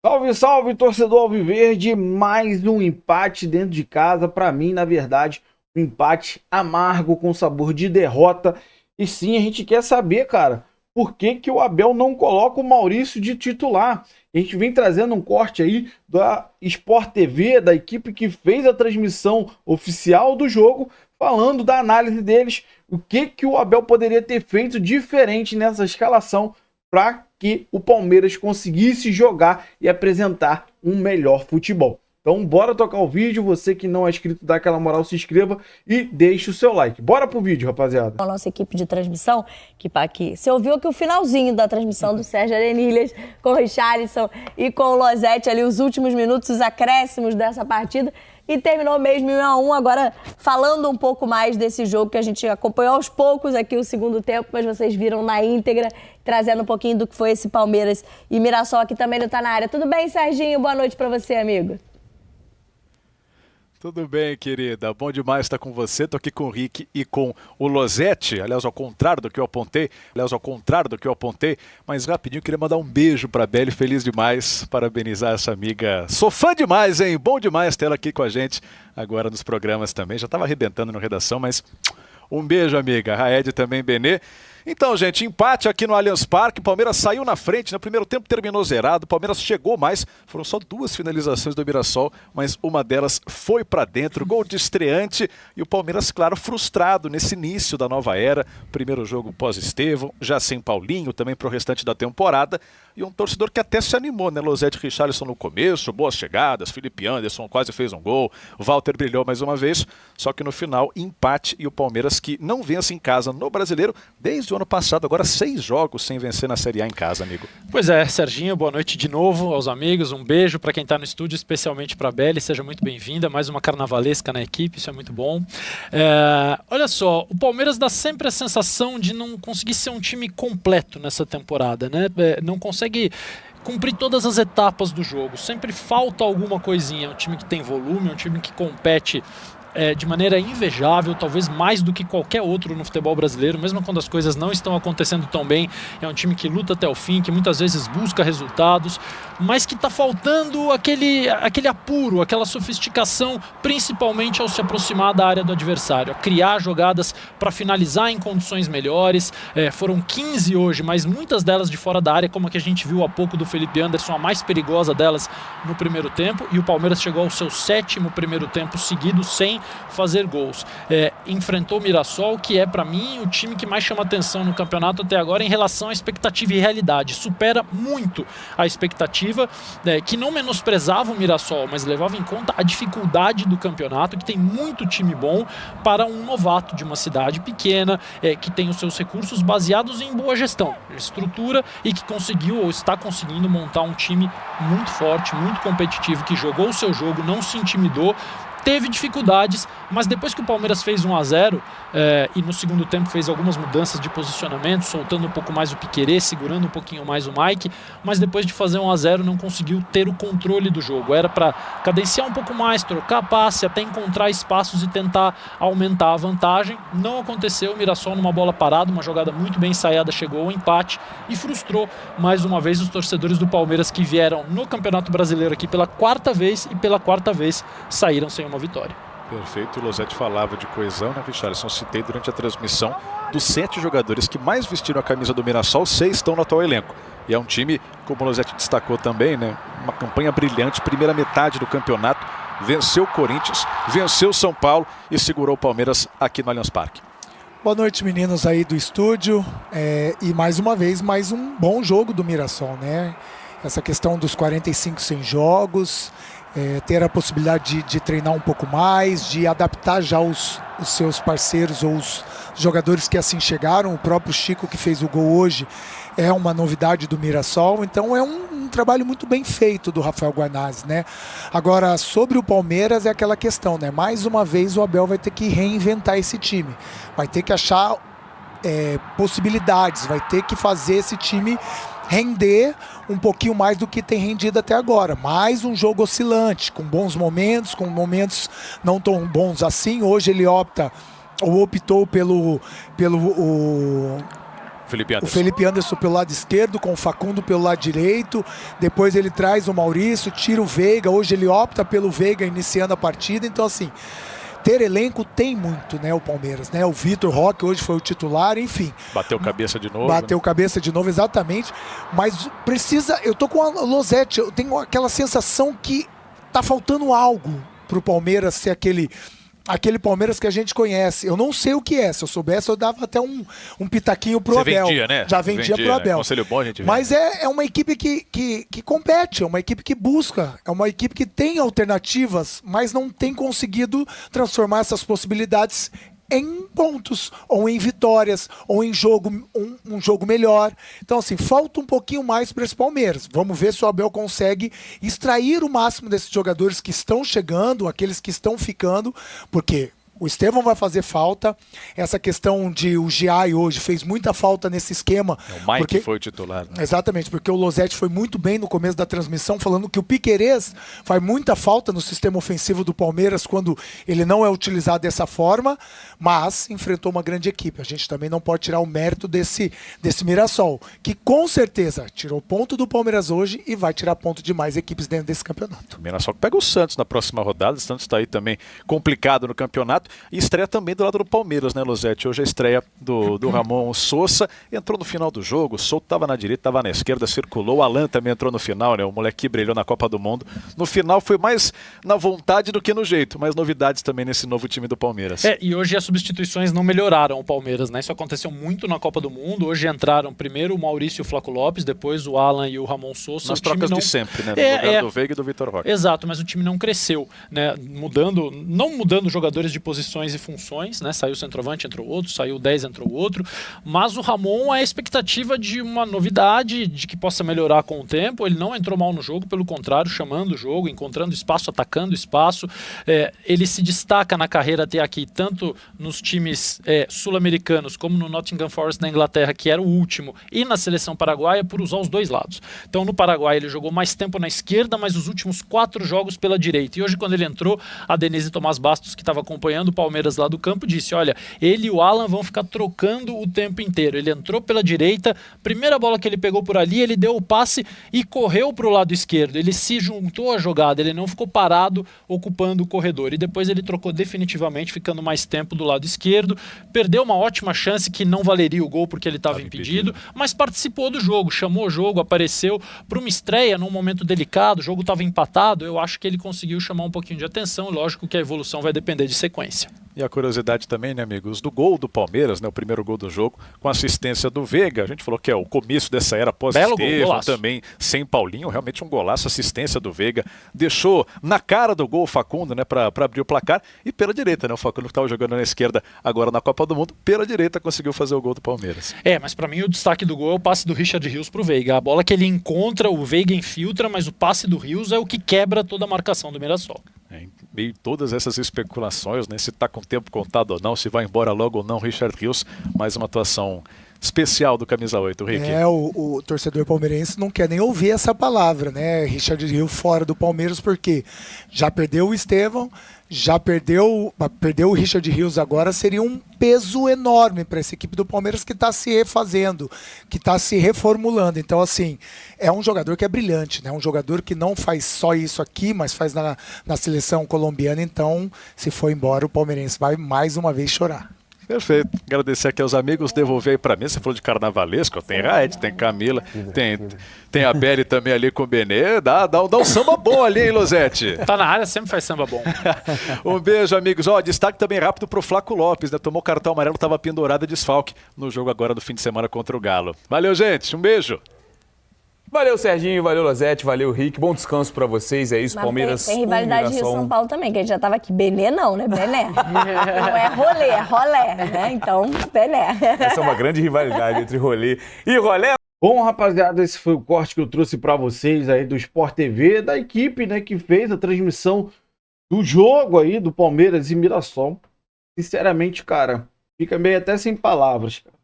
Salve, salve, torcedor alviverde, mais um empate dentro de casa, para mim, na verdade, um empate amargo com sabor de derrota. E sim, a gente quer saber, cara, por que o Abel não coloca o Maurício de titular? A gente vem trazendo um corte aí da Sport TV, da equipe que fez a transmissão oficial do jogo, falando da análise deles, o que o Abel poderia ter feito diferente nessa escalação para que o Palmeiras conseguisse jogar e apresentar um melhor futebol. Então bora tocar o vídeo, você que não é inscrito, dá aquela moral, se inscreva e deixe o seu like. Bora pro vídeo, rapaziada. A nossa equipe de transmissão, que você ouviu aqui o finalzinho da transmissão do Sérgio Arenilhas com o Richarlison e com o Losetti ali, os últimos minutos, os acréscimos dessa partida. E terminou mesmo em 1-1, agora falando um pouco mais desse jogo que a gente acompanhou aos poucos aqui o segundo tempo, mas vocês viram na íntegra, trazendo um pouquinho do que foi esse Palmeiras e Mirassol aqui também não tá na área. Tudo bem, Serginho? Boa noite pra você, amigo. Tudo bem, querida. Bom demais estar com você. Tô aqui com o Rick e com o Losetti. Aliás, ao contrário do que eu apontei. Mas rapidinho, queria mandar um beijo pra Beli. Feliz demais. Parabenizar essa amiga. Sou fã demais, hein? Bom demais ter ela aqui com a gente agora nos programas também. Já tava arrebentando na redação, mas um beijo, amiga. Raed também, Benê. Então, gente, empate aqui no Allianz Parque. O Palmeiras saiu na frente, no primeiro tempo terminou zerado. O Palmeiras chegou mais, foram só 2 finalizações do Mirassol, mas uma delas foi para dentro. Gol de estreante e o Palmeiras, claro, frustrado nesse início da nova era. Primeiro jogo pós-Estevão, já sem Paulinho, também para o restante da temporada. E um torcedor que até se animou, né? Losetti e Richarlison no começo, boas chegadas, Felipe Anderson quase fez um gol, o Walter brilhou mais uma vez, só que no final, empate e o Palmeiras que não vence em casa no Brasileiro desde o ano passado, agora 6 jogos sem vencer na Série A em casa, amigo. Pois é, Serginho, boa noite de novo aos amigos, um beijo para quem está no estúdio, especialmente para a Beli, seja muito bem-vinda, mais uma carnavalesca na equipe, isso é muito bom. Olha só, o Palmeiras dá sempre a sensação de não conseguir ser um time completo nessa temporada, né? Não consegue cumprir todas as etapas do jogo, sempre falta alguma coisinha. É um time que tem volume, é um time que compete de maneira invejável, talvez mais do que qualquer outro no futebol brasileiro, mesmo quando as coisas não estão acontecendo tão bem. É um time que luta até o fim, que muitas vezes busca resultados, mas que está faltando aquele apuro, aquela sofisticação, principalmente ao se aproximar da área do adversário, a criar jogadas para finalizar em condições melhores. Foram 15 hoje, mas muitas delas de fora da área, como a que a gente viu há pouco do Felipe Anderson, a mais perigosa delas no primeiro tempo, e o Palmeiras chegou ao seu 7º primeiro tempo seguido sem fazer gols. Enfrentou o Mirassol, que é para mim o time que mais chama atenção no campeonato até agora em relação à expectativa e realidade. Supera muito a expectativa, que não menosprezava o Mirassol, mas levava em conta a dificuldade do campeonato, que tem muito time bom para um novato de uma cidade pequena, que tem os seus recursos baseados em boa gestão, estrutura, e que conseguiu ou está conseguindo montar um time muito forte, muito competitivo, que jogou o seu jogo, não se intimidou. Teve dificuldades, mas depois que o Palmeiras fez 1-0 e no segundo tempo fez algumas mudanças de posicionamento, soltando um pouco mais o Piquerez, segurando um pouquinho mais o Mike, mas depois de fazer 1-0 não conseguiu ter o controle do jogo. Era para cadenciar um pouco mais, trocar passe, até encontrar espaços e tentar aumentar a vantagem. Não aconteceu. O Mirassol, numa bola parada, uma jogada muito bem ensaiada, chegou ao empate e frustrou mais uma vez os torcedores do Palmeiras, que vieram no Campeonato Brasileiro aqui pela 4ª vez e pela 4ª vez saíram sem uma vitória. Perfeito, o Losetti falava de coesão, né, Richarlison? Citei durante a transmissão, dos 7 jogadores que mais vestiram a camisa do Mirassol, 6 estão no atual elenco. E é um time, como o Losetti destacou também, né, uma campanha brilhante, primeira metade do campeonato, venceu o Corinthians, venceu o São Paulo e segurou o Palmeiras aqui no Allianz Parque. Boa noite, meninos aí do estúdio, e mais uma vez, mais um bom jogo do Mirassol, né? Essa questão dos 45 sem jogos, ter a possibilidade de treinar um pouco mais, de adaptar já os seus parceiros ou os jogadores que assim chegaram. O próprio Chico, que fez o gol hoje, é uma novidade do Mirassol. Então é um trabalho muito bem feito do Rafael Guarnazzi, né? Agora, sobre o Palmeiras é aquela questão, né? Mais uma vez o Abel vai ter que reinventar esse time, vai ter que achar possibilidades, vai ter que fazer esse time render um pouquinho mais do que tem rendido até agora. Mais um jogo oscilante, com bons momentos, com momentos não tão bons assim. Hoje ele optou pelo Felipe O Anderson. Felipe Anderson pelo lado esquerdo, com o Facundo pelo lado direito. Depois ele traz o Maurício, tira o Veiga. Hoje ele opta pelo Veiga iniciando a partida. Então, assim, ter elenco tem muito, né, o Palmeiras, né? O Vitor Roque hoje foi o titular, enfim. Bateu cabeça de novo. Bateu cabeça de novo, exatamente. Mas precisa... Eu tô com a Losetti, eu tenho aquela sensação que tá faltando algo pro Palmeiras ser aquele Palmeiras que a gente conhece. Eu não sei o que é. Se eu soubesse, eu dava até um pitaquinho pro Você Abel. vendia, né? Já vendia pro Abel. Né? Conselho bom, a gente vende. Mas é uma equipe que compete, é uma equipe que busca, é uma equipe que tem alternativas, mas não tem conseguido transformar essas possibilidades em pontos, ou em vitórias, ou em jogo, um jogo melhor. Então, assim, falta um pouquinho mais para esse Palmeiras. Vamos ver se o Abel consegue extrair o máximo desses jogadores que estão chegando, aqueles que estão ficando, porque o Estevão vai fazer falta. Essa questão de o Giai hoje fez muita falta nesse esquema. O Mike porque... foi o titular. Né? Exatamente, porque o Losetti foi muito bem no começo da transmissão, falando que o Piquerez faz muita falta no sistema ofensivo do Palmeiras quando ele não é utilizado dessa forma, mas enfrentou uma grande equipe. A gente também não pode tirar o mérito desse Mirassol, que com certeza tirou ponto do Palmeiras hoje e vai tirar ponto de mais equipes dentro desse campeonato. O Mirassol pega o Santos na próxima rodada. O Santos está aí também complicado no campeonato. E estreia também do lado do Palmeiras, né, Losetti? Hoje a estreia do Ramon Sousa. Entrou no final do jogo, o Souto estava na direita, estava na esquerda, circulou. O Alan também entrou no final, né? O moleque que brilhou na Copa do Mundo. No final foi mais na vontade do que no jeito. Mas novidades também nesse novo time do Palmeiras. E hoje as substituições não melhoraram o Palmeiras, né? Isso aconteceu muito na Copa do Mundo. Hoje entraram primeiro o Maurício e o Flaco Lopes, depois o Alan e o Ramon Sousa. Nas trocas de sempre, né? No lugar do Veiga e do Vitor Roque. Exato, mas o time não cresceu, né? Não mudando jogadores de posições e funções, né? Saiu o centroavante, entrou outro, saiu o 10, entrou outro, mas o Ramon é a expectativa de uma novidade, de que possa melhorar com o tempo. Ele não entrou mal no jogo, pelo contrário, chamando o jogo, encontrando espaço, atacando espaço. Ele se destaca na carreira até aqui, tanto nos times sul-americanos, como no Nottingham Forest na Inglaterra, que era o último, e na seleção paraguaia, por usar os dois lados. Então no Paraguai ele jogou mais tempo na esquerda, mas os últimos 4 jogos pela direita. E hoje, quando ele entrou, a Denise Tomás Bastos, que estava acompanhando o Palmeiras lá do campo, disse, olha, ele e o Alan vão ficar trocando o tempo inteiro. Ele entrou pela direita, primeira bola que ele pegou por ali, ele deu o passe e correu para o lado esquerdo. Ele se juntou à jogada, ele não ficou parado ocupando o corredor. E depois ele trocou definitivamente, ficando mais tempo do lado esquerdo. Perdeu uma ótima chance que não valeria o gol porque ele estava impedido, mas participou do jogo, chamou o jogo, apareceu para uma estreia num momento delicado, o jogo estava empatado. Eu acho que ele conseguiu chamar um pouquinho de atenção. Lógico que a evolução vai depender de sequência. E a curiosidade também, né, amigos, do gol do Palmeiras, né, o primeiro gol do jogo, com assistência do Veiga. A gente falou que é o começo dessa era pós-Estevão, também sem Paulinho, realmente um golaço, assistência do Veiga. Deixou na cara do gol o Facundo, né, para abrir o placar. E pela direita, né, o Facundo que estava jogando na esquerda agora na Copa do Mundo, pela direita conseguiu fazer o gol do Palmeiras. Mas para mim o destaque do gol é o passe do Richard Rios pro Veiga. A bola que ele encontra, o Veiga infiltra, mas o passe do Rios é o que quebra toda a marcação do Mirassol. Em meio a todas essas especulações, né, se está com o tempo contado ou não, se vai embora logo ou não, Richard Rios, mais uma atuação especial do Camisa 8, Rick. O torcedor palmeirense não quer nem ouvir essa palavra, né? Richard Rios fora do Palmeiras, porque já perdeu o Estevão, já perdeu o Richard Rios agora, seria um peso enorme para essa equipe do Palmeiras que está se refazendo, que está se reformulando. Então, assim, é um jogador que é brilhante, né? Um jogador que não faz só isso aqui, mas faz na seleção colombiana. Então, se for embora, o palmeirense vai mais uma vez chorar. Perfeito. Agradecer aqui aos amigos, devolver aí pra mim. Você falou de carnavalesco, tem Raed, tem Camila, tem a Beli também ali com o Benê. Dá um samba bom ali, hein, Losetti? Tá na área, sempre faz samba bom. Um beijo, amigos. Destaque também rápido pro Flaco Lopes, né? Tomou cartão amarelo, tava pendurado de desfalque no jogo agora do fim de semana contra o Galo. Valeu, gente. Um beijo. Valeu, Serginho, valeu, Losetti, valeu, Rick. Bom descanso pra vocês, é isso, Mas Palmeiras. Tem rivalidade Rio-São Paulo também, que a gente já tava aqui. Benê não, né? Bené. Não é rolê, é rolé, né? Então, Bené. Essa é uma grande rivalidade entre rolê e rolé. Bom, rapaziada, esse foi o corte que eu trouxe pra vocês aí do Sport TV, da equipe, né, que fez a transmissão do jogo aí do Palmeiras e Mirassol. Sinceramente, cara, fica meio até sem palavras, cara.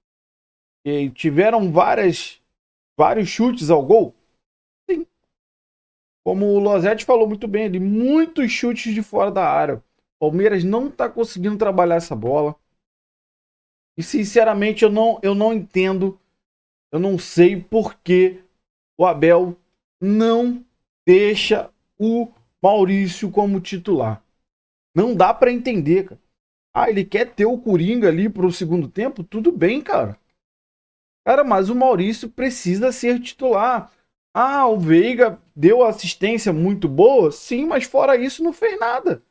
E tiveram vários chutes ao gol? Sim. Como o Losetti falou muito bem ali, muitos chutes de fora da área. O Palmeiras não tá conseguindo trabalhar essa bola. E sinceramente eu não entendo Eu não sei por que o Abel não deixa o Maurício como titular. Não dá pra entender, cara. Ah, ele quer ter o Coringa ali pro segundo tempo? Tudo bem, cara. Cara, mas o Maurício precisa ser titular. Ah, o Veiga deu assistência muito boa? Sim, mas fora isso não fez nada.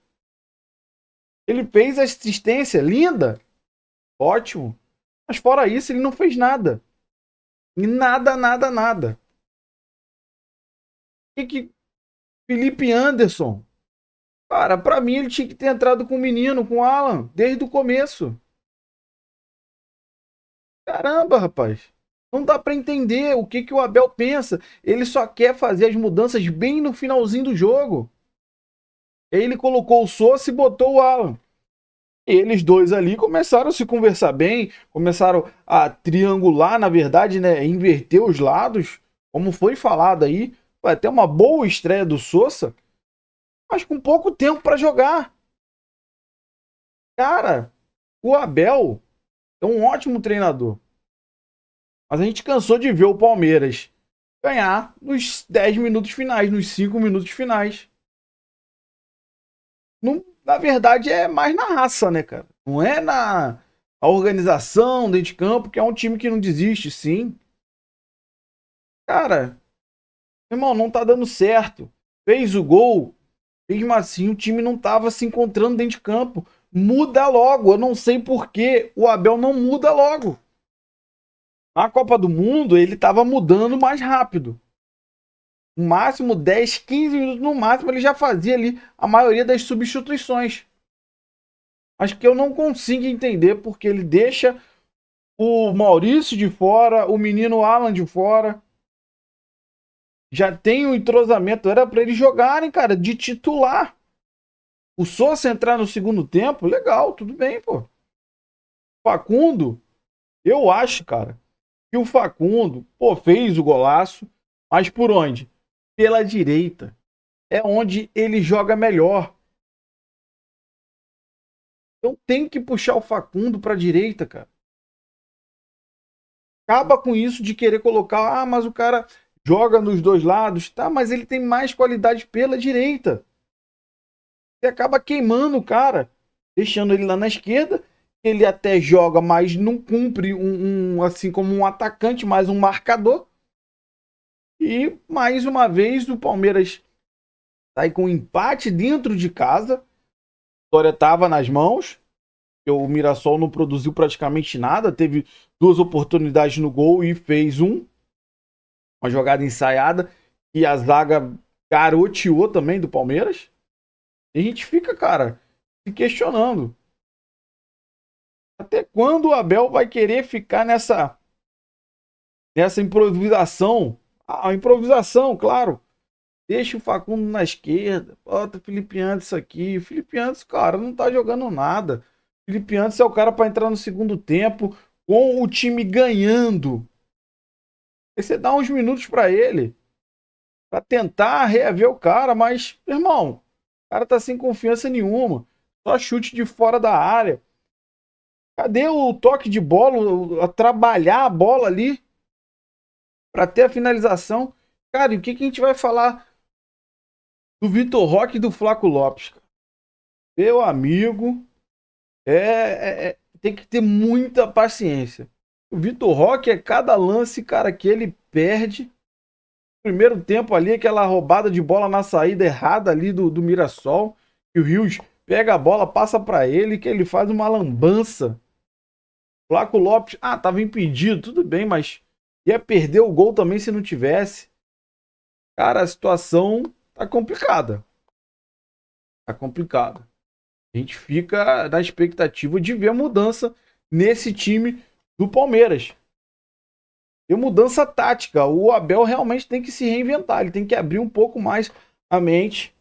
Ele fez assistência linda? Ótimo. Mas fora isso ele não fez nada. E nada, nada, nada. Que Felipe Anderson? Cara, pra mim ele tinha que ter entrado com o menino, com o Alan, desde o começo. Caramba, rapaz. Não dá pra entender o que o Abel pensa. Ele só quer fazer as mudanças bem no finalzinho do jogo. Ele colocou o Sousa e botou o Alan. Eles dois ali começaram a se conversar bem, começaram a triangular, na verdade, né? Inverter os lados, como foi falado aí. Foi até uma boa estreia do Sousa, mas com pouco tempo para jogar. Cara, o Abel é um ótimo treinador. Mas a gente cansou de ver o Palmeiras ganhar nos 10 minutos finais, nos 5 minutos finais. Não, na verdade, é mais na raça, né, cara? Não é na a organização dentro de campo, que é um time que não desiste, sim. Cara, irmão, não tá dando certo. Fez o gol, mesmo assim o time não tava se encontrando dentro de campo. Muda logo, eu não sei por que o Abel não muda logo. Na Copa do Mundo, ele tava mudando mais rápido. No máximo 10, 15 minutos no máximo, ele já fazia ali a maioria das substituições. Mas que eu não consigo entender porque ele deixa o Maurício de fora, o menino Alan de fora. Já tem um entrosamento, era para eles jogarem, cara, de titular. O Sousa entrar no segundo tempo, legal, tudo bem, pô. Facundo, eu acho, cara, que o Facundo, pô, fez o golaço, mas por onde? Pela direita. É onde ele joga melhor. Então tem que puxar o Facundo pra direita, cara. Acaba com isso de querer colocar, mas o cara joga nos dois lados, tá? Mas ele tem mais qualidade pela direita. Você acaba queimando o cara, deixando ele lá na esquerda. Ele até joga, mas não cumpre assim como um atacante, mais um marcador. E mais uma vez o Palmeiras tá aí com um empate dentro de casa. A vitória estava nas mãos. O Mirassol não produziu praticamente nada. Teve 2 oportunidades no gol e fez uma jogada ensaiada. E a zaga garoteou também do Palmeiras. E a gente fica, cara, se questionando. Até quando o Abel vai querer ficar nessa improvisação? A improvisação, claro. Deixa o Facundo na esquerda. Bota o Felipe Anderson aqui. O Felipe Anderson, cara, não tá jogando nada. O Felipe Anderson é o cara para entrar no segundo tempo com o time ganhando. Aí você dá uns minutos para ele. Para tentar reaver o cara. Mas, irmão, o cara tá sem confiança nenhuma. Só chute de fora da área. Cadê o toque de bola? A trabalhar a bola ali para ter a finalização. Cara, e o que a gente vai falar do Vitor Roque e do Flaco Lopes? Meu amigo, tem que ter muita paciência. O Vitor Roque é cada lance, cara, que ele perde. Primeiro tempo ali, aquela roubada de bola na saída errada ali do Mirassol. E o Rios pega a bola, passa para ele, que ele faz uma lambança. Flaco Lopes, tava impedido, tudo bem, mas ia perder o gol também se não tivesse. Cara, a situação tá complicada. Tá complicada. A gente fica na expectativa de ver a mudança nesse time do Palmeiras. E mudança tática. O Abel realmente tem que se reinventar. Ele tem que abrir um pouco mais a mente.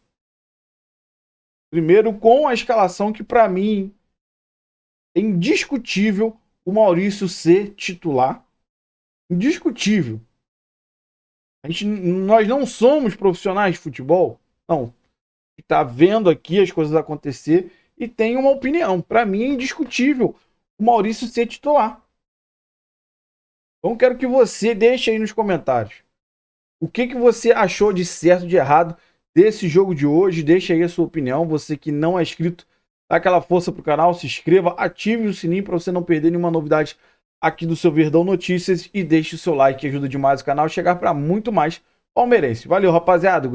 Primeiro com a escalação que, para mim, é indiscutível o Maurício ser titular. Indiscutível. Nós não somos profissionais de futebol. Não. Está vendo aqui as coisas acontecer e tem uma opinião. Para mim é indiscutível o Maurício ser titular. Então quero que você deixe aí nos comentários o que você achou de certo, de errado desse jogo de hoje. Deixa aí a sua opinião. Você que não é inscrito, dá aquela força pro canal, se inscreva, ative o sininho para você não perder nenhuma novidade aqui do seu Verdão Notícias e deixe o seu like, que ajuda demais o canal a chegar para muito mais palmeirense. Valeu, rapaziada.